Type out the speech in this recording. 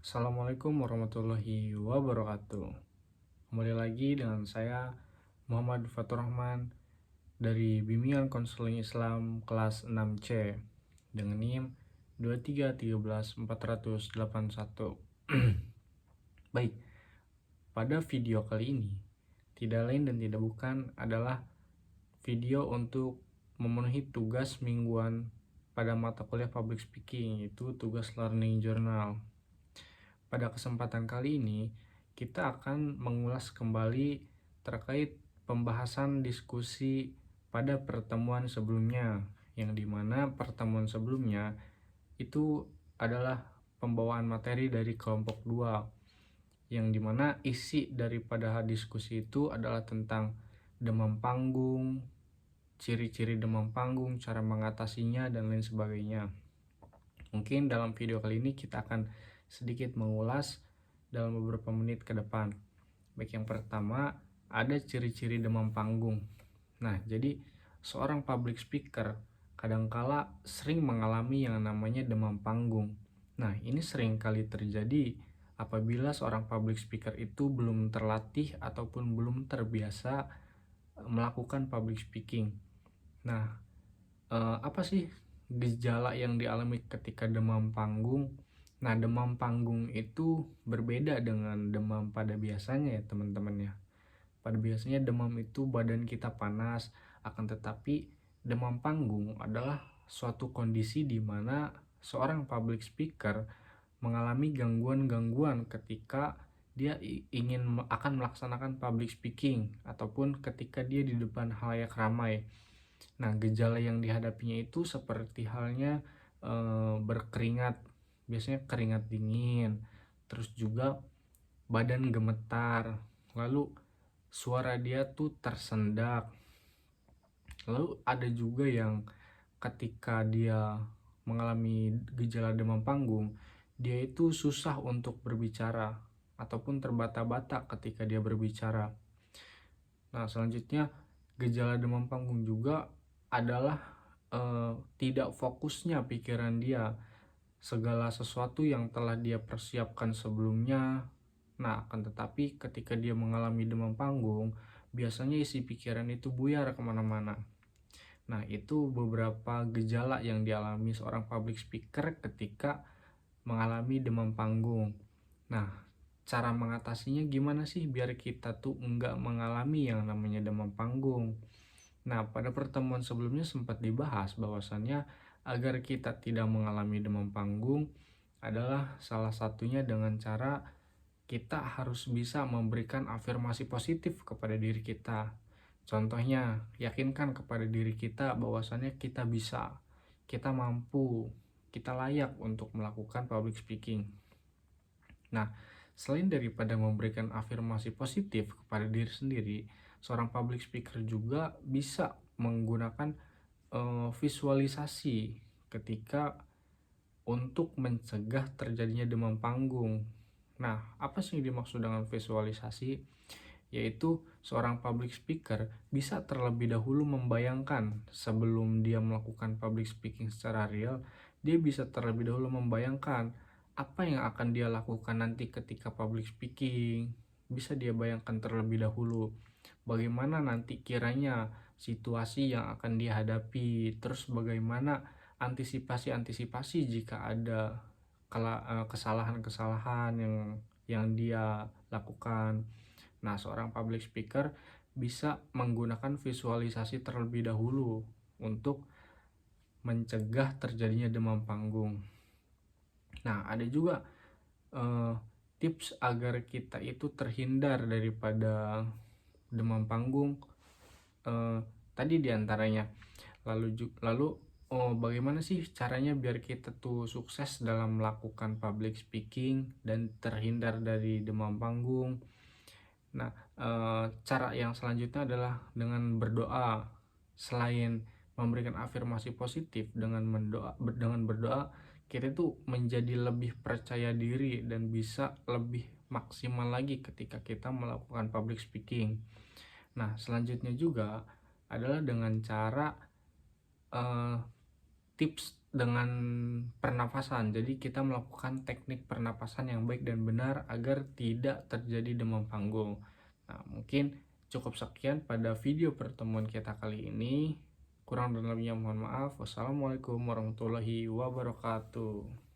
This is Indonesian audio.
Assalamualaikum warahmatullahi wabarakatuh. Kembali lagi dengan saya Muhammad Fatur Rahman dari Bimbingan Konseling Islam kelas 6C dengan NIM 2313481. Baik, pada video kali ini tidak lain dan tidak bukan adalah video untuk memenuhi tugas mingguan pada mata kuliah Public Speaking, yaitu tugas Learning Journal. Pada kesempatan kali ini, kita akan mengulas kembali terkait pembahasan diskusi pada pertemuan sebelumnya, yang dimana pertemuan sebelumnya itu adalah pembawaan materi dari kelompok 2, yang dimana isi daripada diskusi itu adalah tentang demam panggung, ciri-ciri demam panggung, cara mengatasinya, dan lain sebagainya. Mungkin dalam video kali ini kita akan sedikit mengulas dalam beberapa menit ke depan. Baik, yang pertama ada ciri-ciri demam panggung. Nah, jadi seorang public speaker kadangkala sering mengalami yang namanya demam panggung. Nah, ini sering kali terjadi apabila seorang public speaker itu belum terlatih ataupun belum terbiasa melakukan public speaking. Nah, apa sih gejala yang dialami ketika demam panggung? Nah, demam panggung itu berbeda dengan demam pada biasanya ya teman-teman ya. Pada biasanya demam itu badan kita panas, akan tetapi demam panggung adalah suatu kondisi di mana seorang public speaker mengalami gangguan-gangguan ketika dia ingin akan melaksanakan public speaking ataupun ketika dia di depan halayak ramai. Nah, gejala yang dihadapinya itu seperti halnya berkeringat, biasanya keringat dingin, terus juga badan gemetar, lalu suara dia tuh tersendak. Lalu ada juga yang ketika dia mengalami gejala demam panggung, dia itu susah untuk berbicara ataupun terbata-bata ketika dia berbicara. Nah, selanjutnya gejala demam panggung juga adalah tidak fokusnya pikiran dia. Segala sesuatu yang telah dia persiapkan sebelumnya. Nah, akan tetapi ketika dia mengalami demam panggung, biasanya isi pikiran itu buyar kemana-mana. Nah, itu beberapa gejala yang dialami seorang public speaker ketika mengalami demam panggung. Nah, cara mengatasinya gimana sih biar kita tuh enggak mengalami yang namanya demam panggung? Nah, pada pertemuan sebelumnya sempat dibahas bahwasannya agar kita tidak mengalami demam panggung adalah salah satunya dengan cara kita harus bisa memberikan afirmasi positif kepada diri kita. Contohnya, yakinkan kepada diri kita bahwasannya kita bisa, kita mampu, kita layak untuk melakukan public speaking. Nah, selain daripada memberikan afirmasi positif kepada diri sendiri, seorang public speaker juga bisa menggunakan visualisasi ketika untuk mencegah terjadinya demam panggung. Nah, apa sih yang dimaksud dengan visualisasi? Yaitu seorang public speaker bisa terlebih dahulu membayangkan sebelum dia melakukan public speaking secara real, dia bisa terlebih dahulu membayangkan apa yang akan dia lakukan nanti ketika public speaking. Bisa dia bayangkan terlebih dahulu bagaimana nanti kiranya situasi yang akan dia hadapi, terus bagaimana antisipasi jika ada kesalahan-kesalahan yang dia lakukan. Nah, seorang public speaker bisa menggunakan visualisasi terlebih dahulu untuk mencegah terjadinya demam panggung. Nah, ada juga tips agar kita itu terhindar daripada demam panggung. Tadi diantaranya. Lalu bagaimana sih caranya biar kita tuh sukses dalam melakukan public speaking dan terhindar dari demam panggung? Nah, cara yang selanjutnya adalah dengan berdoa. Selain memberikan afirmasi positif, dengan berdoa kita tuh menjadi lebih percaya diri dan bisa lebih maksimal lagi ketika kita melakukan public speaking. Nah, selanjutnya juga adalah dengan cara tips dengan pernafasan. Jadi kita melakukan teknik pernapasan yang baik dan benar agar tidak terjadi demam panggung. Nah, mungkin cukup sekian pada video pertemuan kita kali ini. Kurang dan lebihnya mohon maaf. Wassalamualaikum warahmatullahi wabarakatuh.